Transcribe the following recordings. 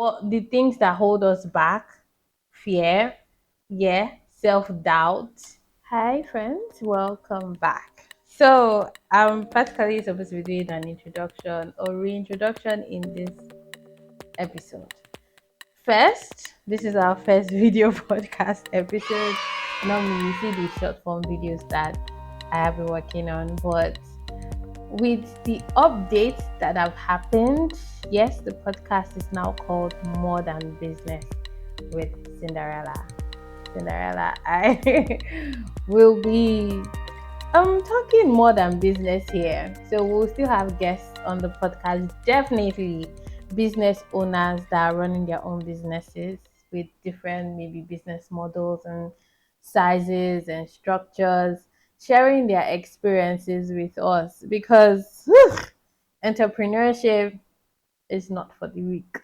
what the things that hold us back, fear, yeah, self-doubt. Hi friends, welcome back. So I'm practically supposed to be doing an introduction or reintroduction in this episode. First, this is our first video podcast episode. Normally you see these short form videos that I have been working on, but with the updates that have happened, yes, the podcast is now called More Than Business with Cinderella. Cinderella, I will be talking more than business here. So we'll still have guests on the podcast, definitely business owners that are running their own businesses with different maybe business models and sizes and structures, sharing their experiences with us because entrepreneurship is not for the weak.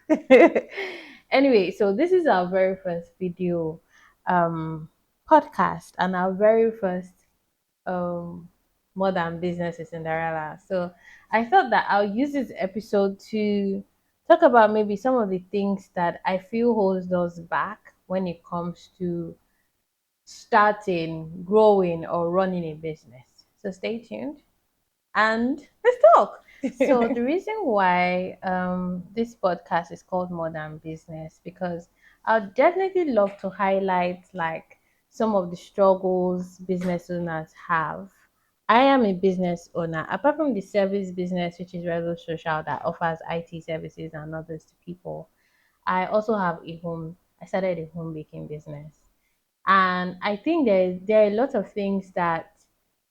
Anyway, so this is our very first video um podcast and our very first um more than business is Cinderella. So I thought that I'll use this episode to talk about maybe some of the things that I feel holds us back when it comes to starting, growing, or running a business. So stay tuned and let's talk. So the reason why this podcast is called More Than Business because I'd definitely love to highlight like some of the struggles business owners have. I am a business owner. Apart from the service business, which is Relo Social that offers IT services and others to people, I also have a home. I started a home baking business, and I think there are a lot of things that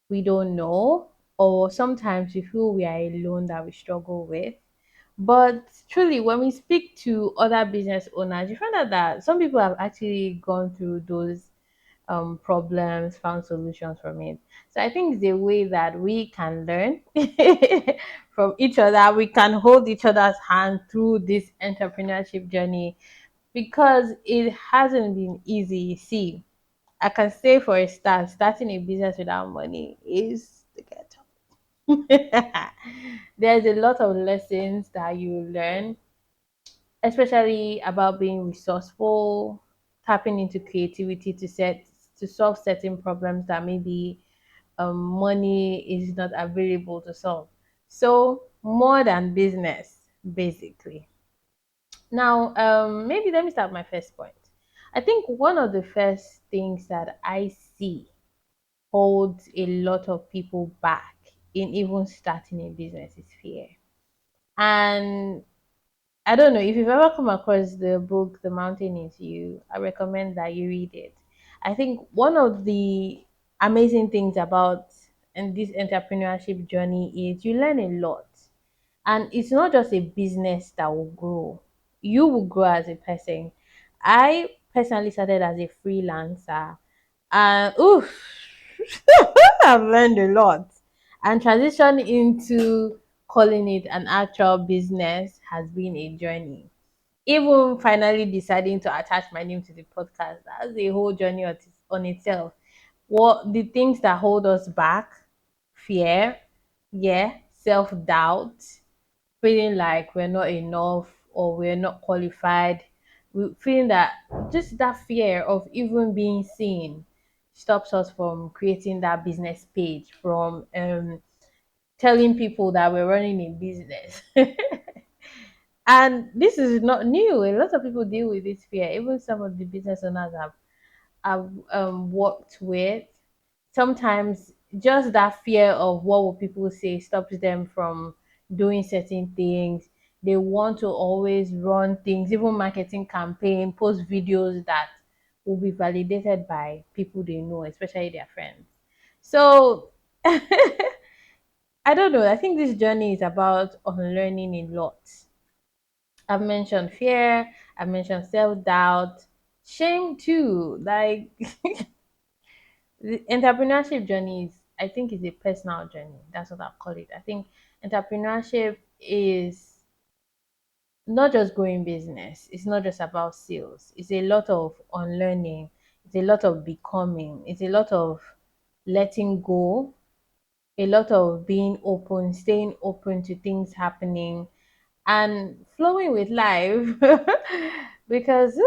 we don't know, or sometimes we feel we are alone that we struggle with. But truly, when we speak to other business owners, you find out that some people have actually gone through those problems, found solutions from it. So I think it's a way that we can learn from each other. We can hold each other's hand through this entrepreneurship journey because it hasn't been easy. See, I can say for a start, starting a business without money is the ghetto. There's a lot of lessons that you learn, especially about being resourceful, tapping into creativity to solve certain problems that maybe money is not available to solve. So more than business, basically. Now, maybe let me start my first point. I think one of the first things that I see holds a lot of people back in even starting a business is fear. And I don't know if you've ever come across the book The Mountain Is You, I recommend that you read it. I think one of the amazing things about and this entrepreneurship journey is you learn a lot. And it's not just a business that will grow. You will grow as a person. I personally started as a freelancer and oof, I've learned a lot. And transition into calling it an actual business has been a journey. Even finally deciding to attach my name to the podcast, that's a whole journey on itself. What the things that hold us back, fear, yeah, self doubt, feeling like we're not enough or we're not qualified, we feeling that just that fear of even being seen stops us from creating that business page, from telling people that we're running a business. And this is not new. A lot of people deal with this fear. Even some of the business owners I've worked with, sometimes just that fear of what will people say stops them from doing certain things. They want to always run things, even marketing campaign, post videos that will be validated by people they know, especially their friends. So I don't know. I think this journey is about unlearning a lot. I've mentioned fear, I've mentioned self doubt, shame too. Like the entrepreneurship journey is, I think, is a personal journey. That's what I'll call it. I think entrepreneurship is not just growing business. It's not just about sales. It's a lot of unlearning. It's a lot of becoming. It's a lot of letting go, a lot of being open, staying open to things happening, and flowing with life because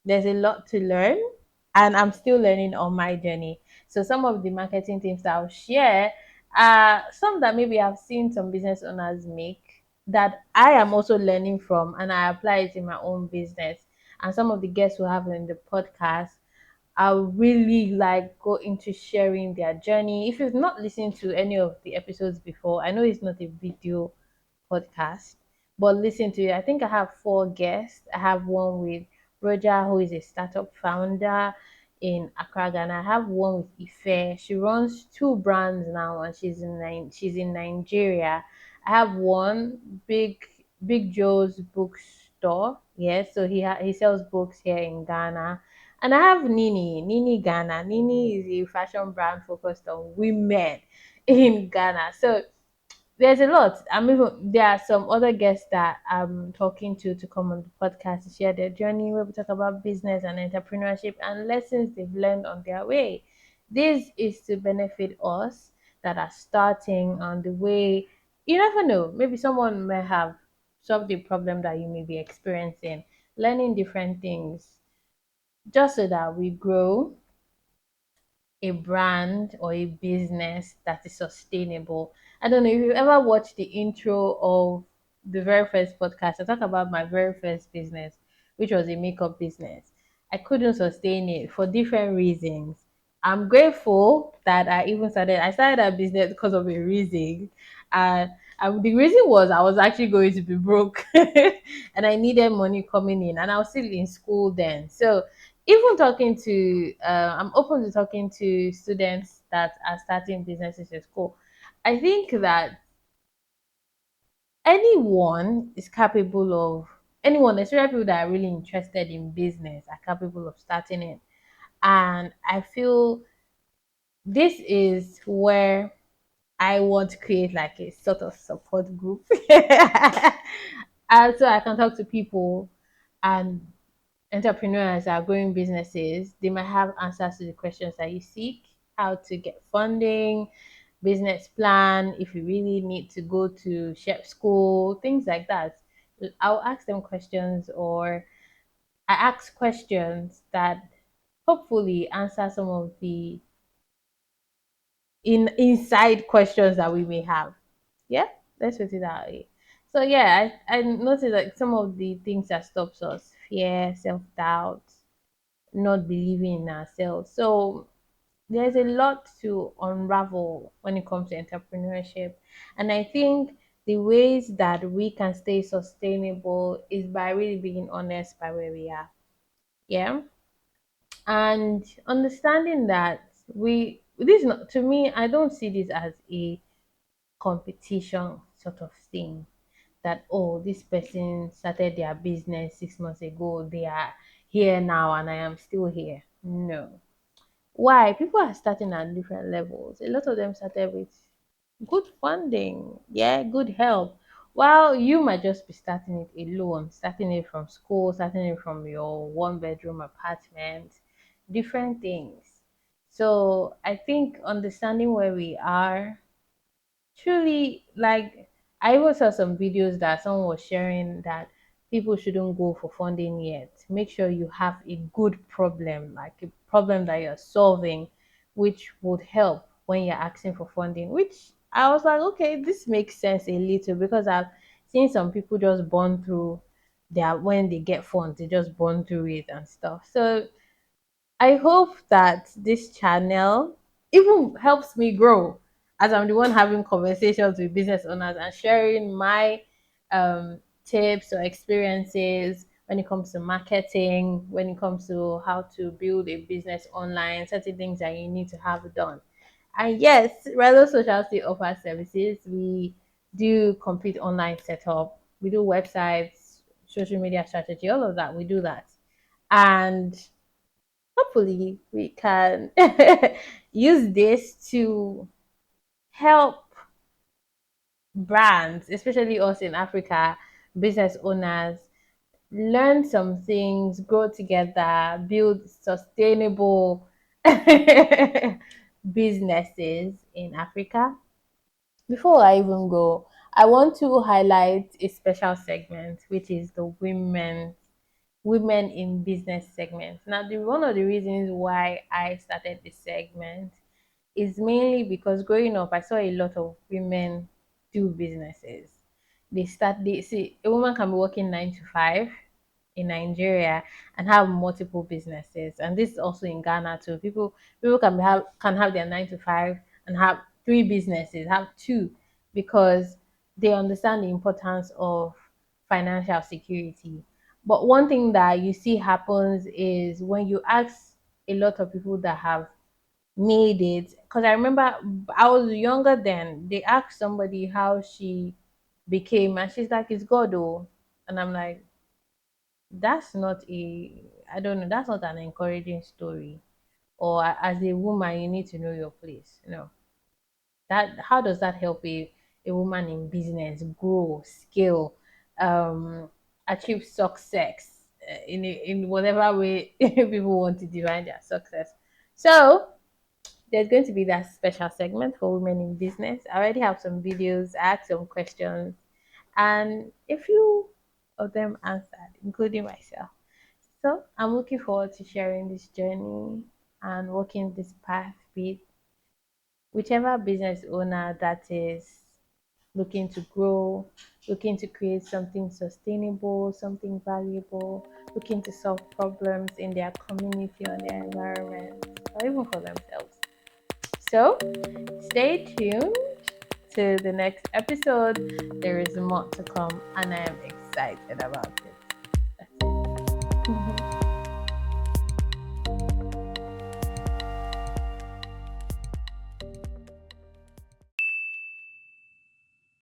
there's a lot to learn and I'm still learning on my journey. So some of the marketing tips I'll share are some that maybe I've seen some business owners make that I am also learning from and I apply it in my own business. And some of the guests who have in the podcast, I really like go into sharing their journey. If you've not listened to any of the episodes before, I know it's not a video podcast, but listen to it. I think I have four guests. I have one with Roger, who is a startup founder in Accra, Ghana. I have one with Ife. She runs two brands now, and she's in Nigeria. I have one Big Joe's bookstore. Yes, so he sells books here in Ghana. And I have Nini Ghana. Nini is a fashion brand focused on women in Ghana. So there's a lot. I mean, there are some other guests that I'm talking to come on the podcast to share their journey, where we talk about business and entrepreneurship and lessons they've learned on their way. This is to benefit us that are starting on the way. You never know. Maybe someone may have solved the problem that you may be experiencing, learning different things, just so that we grow a brand or a business that is sustainable. I don't know if you ever watched the intro of the very first podcast. I talk about my very first business, which was a makeup business. I couldn't sustain it for different reasons. I'm grateful that I started that business because of a reason. And the reason was I was actually going to be broke and I needed money coming in, and I was still in school then. So even talking to I'm open to talking to students that are starting businesses in school. I think that anyone, especially people that are really interested in business, are capable of starting it. And I feel this is where I want to create like a sort of support group. And so I can talk to people and entrepreneurs that are growing businesses. They might have answers to the questions that you seek: how to get funding, business plan, if you really need to go to chef school, things like that. I'll ask them questions, or I ask questions that hopefully answer some of the inside questions that we may have. Yeah, let's put it that way. So yeah, I noticed like some of the things that stops us: fear, self-doubt, not believing in ourselves. So there's a lot to unravel when it comes to entrepreneurship. And I think the ways that we can stay sustainable is by really being honest by where we are. Yeah. And understanding that this is not, to me, I don't see this as a competition sort of thing, that oh, this person started their business 6 months ago, they are here now and I am still here. No. Why? People are starting at different levels. A lot of them started with good funding, yeah, good help. While you might just be starting it alone, starting it from school, starting it from your one bedroom apartment, different things. So I think understanding where we are truly, like, I even saw some videos that someone was sharing that people shouldn't go for funding yet. Make sure you have a good problem, like a problem that you're solving, which would help when you're asking for funding. Which I was like, okay, this makes sense a little, because I've seen some people just burn through their, when they get funds, they just burn through it and stuff. So I hope that this channel even helps me grow, as I'm the one having conversations with business owners and sharing my tips or experiences when it comes to marketing, when it comes to how to build a business online, certain things that you need to have done. And yes, Relo Social still offers services. We do complete online setup, we do websites, social media strategy, all of that. We do that. And hopefully we can use this to help brands, especially us in Africa, business owners, learn some things, grow together, build sustainable businesses in Africa. Before I even go, I want to highlight a special segment, which is the women in business segment. Now, one of the reasons why I started this segment is mainly because growing up, I saw a lot of women do businesses. They see a woman can be working 9 to 5 in Nigeria and have multiple businesses. And this is also in Ghana too. People can have their 9 to 5 and have three businesses, have two, because they understand the importance of financial security. But one thing that you see happens is when you ask a lot of people that have made it, because I remember I was younger then, they asked somebody how she became, and she's like, it's God, oh. And I'm like, that's not a, I don't know, that's not an encouraging story. Or as a woman, you need to know your place. That, how does that help a woman in business grow, scale, um, achieve success in whatever way people want to define their success? So there's going to be that special segment for women in business. I already have some videos, I asked some questions, and a few of them answered, including myself. So I'm looking forward to sharing this journey and walking this path with whichever business owner that is looking to grow, looking to create something sustainable, something valuable, looking to solve problems in their community or their environment, or even for themselves. So stay tuned to the next episode. There is more to come, and I am excited about it. That's it.